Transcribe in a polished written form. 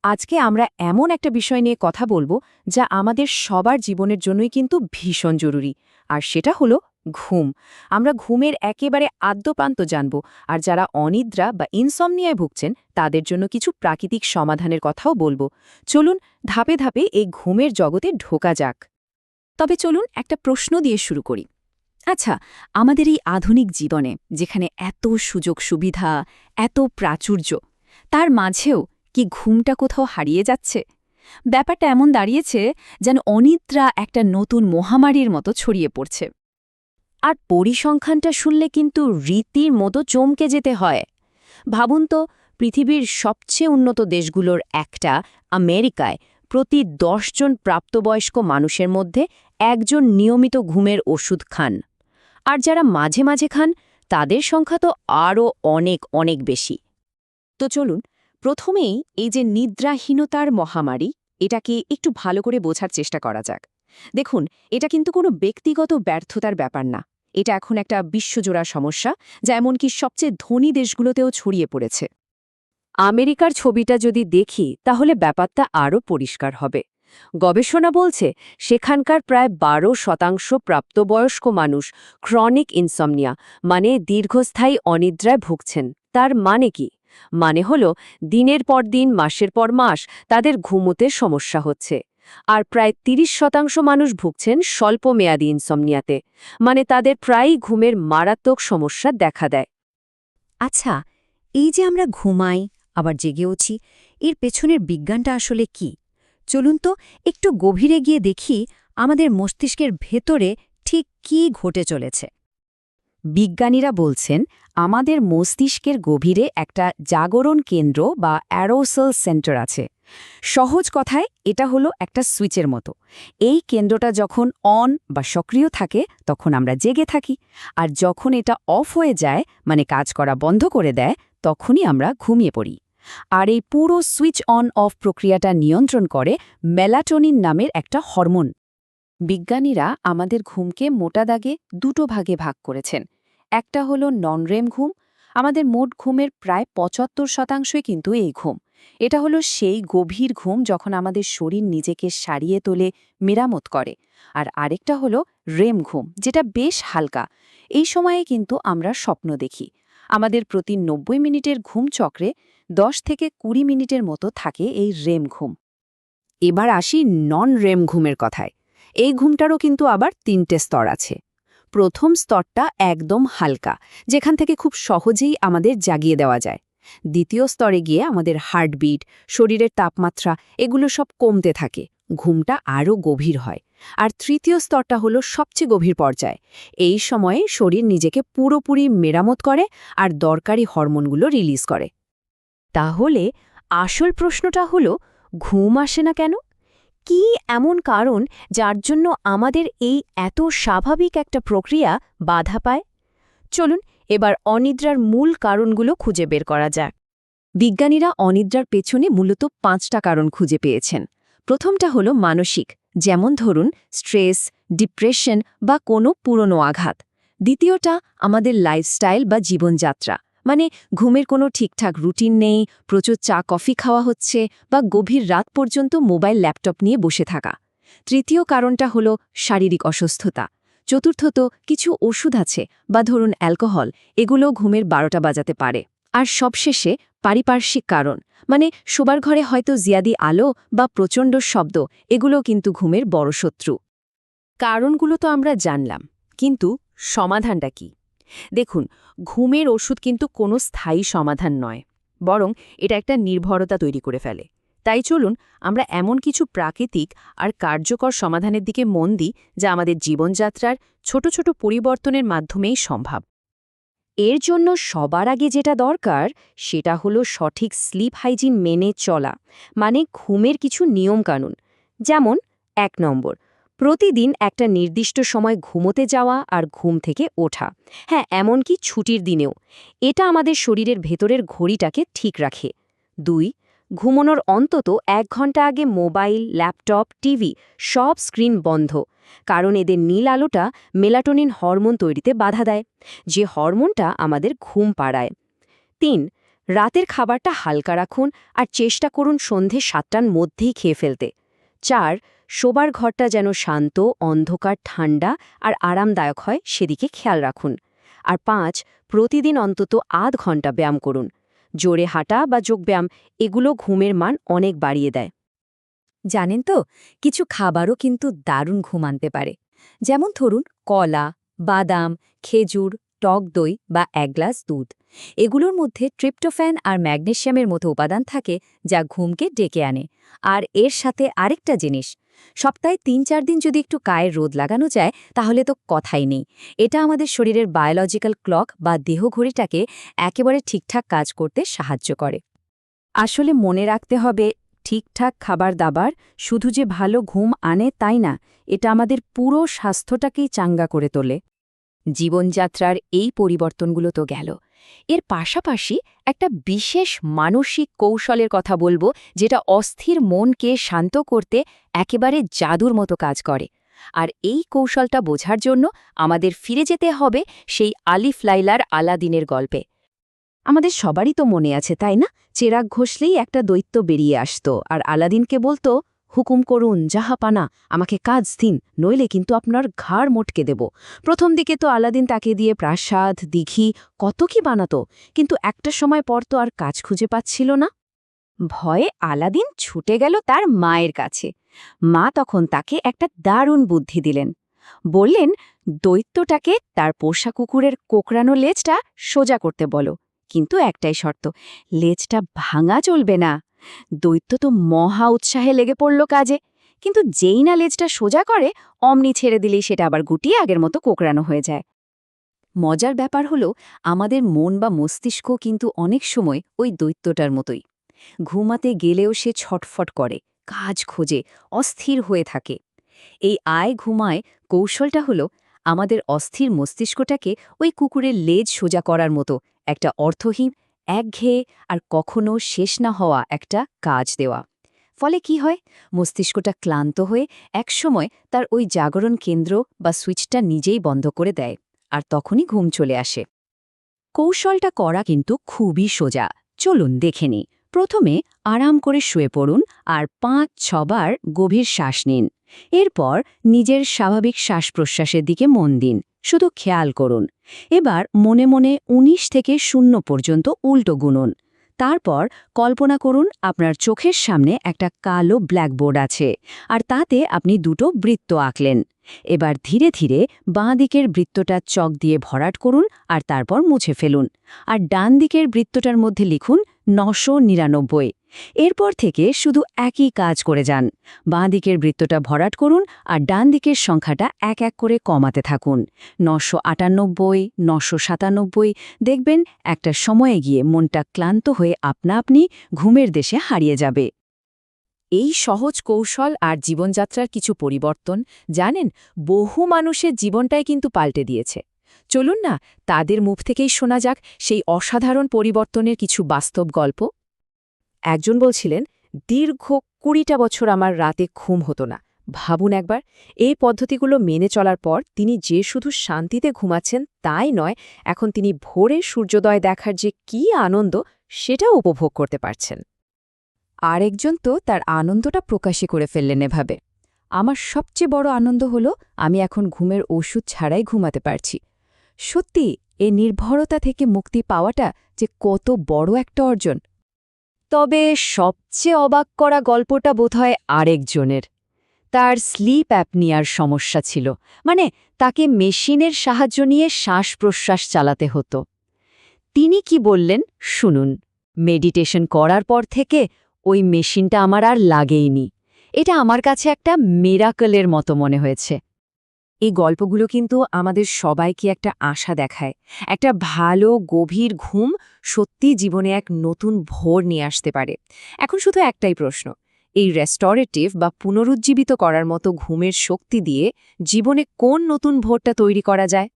আজকে আমরা এমন একটা বিষয় নিয়ে কথা বলবো যা আমাদের সবার জীবনের জন্যই কিন্তু ভীষণ জরুরি, আর সেটা হলো ঘুম। আমরা ঘুমের একেবারে আদ্যপ্রান্ত জানব, আর যারা অনিদ্রা বা ইনসমনিয়ায় ভুগছেন তাদের জন্য কিছু প্রাকৃতিক সমাধানের কথাও বলবো। চলুন ধাপে ধাপে এই ঘুমের জগতে ঢোকা যাক। তবে চলুন একটা প্রশ্ন দিয়ে শুরু করি। আচ্ছা, আমাদের এই আধুনিক জীবনে যেখানে এত সুযোগ সুবিধা, এত প্রাচুর্য, তার মাঝেও কি ঘুমটা কোথাও হারিয়ে যাচ্ছে? ব্যাপারটা এমন দাঁড়িয়েছে যেন অনিদ্রা একটা নতুন মহামারীর মতো ছড়িয়ে পড়ছে। আর পরিসংখ্যানটা শুনলে কিন্তু রীতির মতো চমকে যেতে হয়। ভাবুন তো, পৃথিবীর সবচেয়ে উন্নত দেশগুলোর একটা আমেরিকায় প্রতি ১০ জন প্রাপ্তবয়স্ক মানুষের মধ্যে একজন নিয়মিত ঘুমের ওষুধ খান। আর যারা মাঝে মাঝে খান তাদের সংখ্যা তো আরও অনেক অনেক বেশি। তো চলুন প্রথমেই এই যে নিদ্রাহীনতার মহামারী, এটাকে একটু ভালো করে বোঝার চেষ্টা করা যাক। দেখুন, এটা কিন্তু কোনো ব্যক্তিগত ব্যর্থতার ব্যাপার না। এটা এখন একটা বিশ্বজোড়া সমস্যা, যা এমনকি সবচেয়ে ধনী দেশগুলোতেও ছড়িয়ে পড়েছে। আমেরিকার ছবিটা যদি দেখি তাহলে ব্যাপারটা আরও পরিষ্কার হবে। গবেষণা বলছে সেখানকার প্রায় ১২% প্রাপ্তবয়স্ক মানুষ ক্রনিক ইনসমনিয়া মানে দীর্ঘস্থায়ী অনিদ্রায় ভুগছেন। তার মানে কি? মানে হলো দিনের পর দিন, মাসের পর মাস তাদের ঘুমোতে সমস্যা হচ্ছে। আর প্রায় ৩০% মানুষ ভুগছেন স্বল্পমেয়াদী ইনসমনিয়াতে, মানে তাদের প্রায়ই ঘুমের মারাত্মক সমস্যা দেখা দেয়। আচ্ছা, এই যে আমরা ঘুমাই আবার জেগে উঠি, এর পেছনের বিজ্ঞানটা আসলে কি? চলুন তো একটু গভীরে গিয়ে দেখি আমাদের মস্তিষ্কের ভেতরে ঠিক কী ঘটে চলেছে। বিজ্ঞানীরা বলছেন আমাদের মস্তিষ্কের গভীরে একটা জাগরণ কেন্দ্র বা অ্যারোসেল সেন্টার আছে। সহজ কথায় এটা হলো একটা সুইচের মতো। এই কেন্দ্রটা যখন অন বা সক্রিয় থাকে তখন আমরা জেগে থাকি, আর যখন এটা অফ হয়ে যায় মানে কাজ করা বন্ধ করে দেয় তখনই আমরা ঘুমিয়ে পড়ি। আর এই পুরো সুইচ অন অফ প্রক্রিয়াটা নিয়ন্ত্রণ করে মেলাটোনিন নামের একটা হরমোন। বিজ্ঞানীরা আমাদের ঘুমকে মোটা দাগে দুটো ভাগে ভাগ করেছেন। একটা হলো নন রেম ঘুম। আমাদের মোট ঘুমের প্রায় ৭৫%ই কিন্তু এই ঘুম। এটা হলো সেই গভীর ঘুম যখন আমাদের শরীর নিজেকে সারিয়ে তোলে, মেরামত করে। আর আরেকটা হলো রেম ঘুম, যেটা বেশ হালকা। এই সময়ে কিন্তু আমরা স্বপ্ন দেখি। আমাদের প্রতি ৯০ মিনিটের ঘুম চক্রে ১০ থেকে ২০ মিনিটের মতো থাকে এই রেম ঘুম। এবার আসি নন রেম ঘুমের কথায়। এই ঘুমটারও কিন্তু আবার ৩টে স্তর আছে। প্রথম স্তরটা একদম হালকা, যেখান থেকে খুব সহজেই আমাদের জাগিয়ে দেওয়া যায়। দ্বিতীয় স্তরে গিয়ে আমাদের হার্টবিট, শরীরের তাপমাত্রা এগুলো সব কমতে থাকে, ঘুমটা আরও গভীর হয়। আর তৃতীয় স্তরটা হলো সবচেয়ে গভীর পর্যায়। এই সময়ে শরীর নিজেকে পুরোপুরি মেরামত করে আর দরকারি হরমোনগুলো রিলিজ করে। তাহলে আসল প্রশ্নটা হলো, ঘুম আসে না কেন? কি এমন কারণ যার জন্য আমাদের এই এত স্বাভাবিক একটা প্রক্রিয়া বাধা পায়? চলুন এবার অনিদ্রার মূল কারণগুলো খুঁজে বের করা যাক। বিজ্ঞানীরা অনিদ্রার পেছনে মূলত ৫টা কারণ খুঁজে পেয়েছেন। প্রথমটা হলো মানসিক, যেমন ধরুন স্ট্রেস, ডিপ্রেশন বা কোনো পুরনো আঘাত। দ্বিতীয়টা আমাদের লাইফস্টাইল বা জীবনযাত্রা, মানে ঘুমের কোনো ঠিকঠাক রুটিন নেই, প্রচুর চা কফি খাওয়া হচ্ছে বা গভীর রাত পর্যন্ত মোবাইল ল্যাপটপ নিয়ে বসে থাকা। তৃতীয় কারণটা হলো শারীরিক অসুস্থতা। চতুর্থত কিছু ওষুধ আছে বা ধরুন অ্যালকোহল, এগুলো ঘুমের ১২টা বাজাতে পারে। আর সবশেষে পারিপার্শ্বিক কারণ, মানে শোবার ঘরে হয়তো জিয়াদি আলো বা প্রচণ্ড শব্দ, এগুলো কিন্তু ঘুমের বড় শত্রু। কারণগুলো তো আমরা জানলাম, কিন্তু সমাধানটা কি? দেখুন, ঘুমের ওষুধ কিন্তু কোনো স্থায়ী সমাধান নয়, বরং এটা একটা নির্ভরতা তৈরি করে ফেলে। তাই চলুন আমরা এমন কিছু প্রাকৃতিক আর কার্যকর সমাধানের দিকে মন দিই, যা আমাদের জীবনযাত্রার ছোট ছোট পরিবর্তনের মাধ্যমেই সম্ভব। এর জন্য সবার আগে যেটা দরকার সেটা হলো সঠিক স্লিপ হাইজিন মেনে চলা, মানে ঘুমের কিছু নিয়মকানুন। যেমন ১ নম্বর, প্রতিদিন একটা নির্দিষ্ট সময় ঘুমোতে যাওয়া আর ঘুম থেকে ওঠা। হ্যাঁ, এমনকি ছুটির দিনেও। এটা আমাদের শরীরের ভেতরের ঘড়িটাকে ঠিক রাখে। ২, ঘুমানোর অন্তত ১ ঘন্টা আগে মোবাইল, ল্যাপটপ, টিভি সব স্ক্রিন বন্ধ, কারণ এদের নীল আলোটা মেলাটোনিন হরমোন তৈরিতে বাধা দেয়, যে হরমোনটা আমাদের ঘুম পাড়ায়। ৩, রাতের খাবারটা হালকা রাখুন আর চেষ্টা করুন সন্ধে 7টার মধ্যেই খেয়ে ফেলতে। 4. শোবার ঘরটা যেন শান্ত, অন্ধকার, ঠান্ডা আর আরামদায়ক হয় সেদিকে খেয়াল রাখুন। আর 5. প্রতিদিন অন্তত আধ ঘন্টা ব্যায়াম করুন। জোরে হাঁটা বা যোগব্যায়াম এগুলো ঘুমের মান অনেক বাড়িয়ে দেয়। জানেন তো, কিছু খাবারও কিন্তু দারুণ ঘুম আনতে পারে। যেমন ধরুন কলা, বাদাম, খেজুর, টক দই বা 1 গ্লাস দুধ। এগুলোর মধ্যে ট্রিপ্টোফ্যান আর ম্যাগনেসিয়ামের মতো উপাদান থাকে যা ঘুমকে ডেকে আনে। আর এর সাথে আরেকটা জিনিস, সপ্তাহে 3-4 দিন যদি একটু গায়ে রোদ লাগানো যায় তাহলে তো কথাই নেই। এটা আমাদের শরীরের বায়োলজিক্যাল ক্লক বা দেহঘড়িটাকে একেবারে ঠিকঠাক কাজ করতে সাহায্য করে। আসলে মনে রাখতে হবে, ঠিকঠাক খাবার দাবার শুধু যে ভালো ঘুম আনে তাই না, এটা আমাদের পুরো স্বাস্থ্যটাকেই চাঙ্গা করে তোলে। জীবনযাত্রার এই পরিবর্তনগুলো তো গেল, এর পাশাপাশি একটা বিশেষ মানসিক কৌশলের কথা বলবো যেটা অস্থির মনকে শান্ত করতে একেবারে জাদুর মতো কাজ করে। আর এই কৌশলটা বোঝার জন্য আমাদের ফিরে যেতে হবে সেই আলিফ লাইলার আলাদিনের গল্পে। আমাদের সবারই তো মনে আছে তাই না, চেরাগ ঘষলেই একটা দৈত্য বেরিয়ে আসত আর আলাদিনকে বলতো, হুকুম করুন জাহাপানা, আমাকে কাজ দিন, নইলে কিন্তু আপনার ঘাড় মোটকে দেব। প্রথম দিকে তো আলাদিন তাকে দিয়ে প্রাসাদ, দিঘি কত কি বানাতো, কিন্তু একটা সময় পর তো আর কাজ খুঁজে পাচ্ছিল না। ভয়ে আলাদিন ছুটে গেল তার মায়ের কাছে। মা তখন তাকে একটা দারুণ বুদ্ধি দিলেন। বললেন, দৈত্যটাকে তার পোষা কুকুরের কোকড়ানো লেজটা সোজা করতে বলো, কিন্তু একটাই শর্ত, লেজটা ভাঙা চলবে না। দৈত্য তো মহা উৎসাহে লেগে পড়ল কাজে, কিন্তু যেই না লেজটা সোজা করে অমনি ছেড়ে দিলেই সেটা আবার গুটিয়ে আগের মতো কোকড়ানো হয়ে যায়। মজার ব্যাপার হলো, আমাদের মন বা মস্তিষ্ক কিন্তু অনেক সময় ওই দৈত্যটার মতোই। ঘুমাতে গেলেও সে ছটফট করে, কাজ খোঁজে, অস্থির হয়ে থাকে। এই আয় ঘুমায় কৌশলটা হলো আমাদের অস্থির মস্তিষ্কটাকে ওই কুকুরের লেজ সোজা করার মতো একটা অর্থহীন, একঘেয়ে আর কখনো শেষ না হওয়া একটা কাজ দেওয়া। ফলে কি হয়, মস্তিষ্কটা ক্লান্ত হয়ে একসময় তার ওই জাগরণ কেন্দ্র বা সুইচটা নিজেই বন্ধ করে দেয়, আর তখনই ঘুম চলে আসে। কৌশলটা করা কিন্তু খুবই সোজা, চলুন দেখে নিই। প্রথমে আরাম করে শুয়ে পড়ুন আর 5-6 বার গভীর শ্বাস নিন। এরপর নিজের স্বাভাবিক শ্বাস-প্রশ্বাসের দিকে মন দিন, শুধু খেয়াল করুন। এবার মনে মনে 19 থেকে 0 পর্যন্ত উল্টো গুনুন। তারপর কল্পনা করুন আপনার চোখের সামনে একটা কালো ব্ল্যাকবোর্ড আছে, আর তাতে আপনি দুটো বৃত্ত আঁকলেন। এবার ধীরে ধীরে বাঁ দিকের বৃত্তটা চক দিয়ে ভরাট করুন আর তারপর মুছে ফেলুন। আর ডান দিকের বৃত্তটার মধ্যে লিখুন 999। এরপর থেকে শুধু একই কাজ করে যান। বাঁ দিকের বৃত্তটা ভরাট করুন আর ডান দিকের সংখ্যাটা এক এক করে কমাতে থাকুন। 998, 997। দেখবেন একটা সময়ে গিয়ে মনটা ক্লান্ত হয়ে আপনা আপনি ঘুমের দেশে হারিয়ে যাবে। এই সহজ কৌশল আর জীবনযাত্রার কিছু পরিবর্তন, জানেন, বহু মানুষের জীবনটাই কিন্তু পাল্টে দিয়েছে। চলুন না তাদের মুখ থেকেই শোনা যাক সেই অসাধারণ পরিবর্তনের কিছু বাস্তব গল্প। একজন বলছিলেন, দীর্ঘ 20টা বছর আমার রাতে ঘুম হতো না। ভাবুন একবার, এই পদ্ধতিগুলো মেনে চলার পর তিনি যে শুধু শান্তিতে ঘুমাচ্ছেন তাই নয়, এখন তিনি ভোরে সূর্যোদয় দেখার যে কী আনন্দ সেটাও উপভোগ করতে পারছেন। আরেকজন তো তার আনন্দটা প্রকাশই করে ফেললেন এভাবে, আমার সবচেয়ে বড় আনন্দ হলো আমি এখন ঘুমের ওষুধ ছাড়াই ঘুমাতে পারছি। সত্যি, এ নির্ভরতা থেকে মুক্তি পাওয়াটা যে কত বড় একটা অর্জন। তবে সবচেয়ে অবাক করা গল্পটা বোধহয় আরেকজনের। তার স্লিপ অ্যাপনিয়ার সমস্যা ছিল, মানে তাকে মেশিনের সাহায্য নিয়ে শ্বাস-প্রশ্বাস চালাতে হতো। তিনি কি বললেন শুনুন, মেডিটেশন করার পর থেকে ওই মেশিনটা আমার আর লাগেইনি। এটা আমার কাছে একটা মিরাকলের মতো মনে হয়েছে। এই গল্পগুলো কিন্তু আমাদের সবাইকে একটা আশা দেখায়, একটা ভালো গভীর ঘুম সত্যি জীবনে এক নতুন ভোর নিয়ে আসতে পারে। এখন শুধু একটাই প্রশ্ন, এই রেস্টোরেটিভ বা পুনরুজ্জীবিত করার মতো ঘুমের শক্তি দিয়ে জীবনে কোন নতুন ভোরটা তৈরি করা যায়?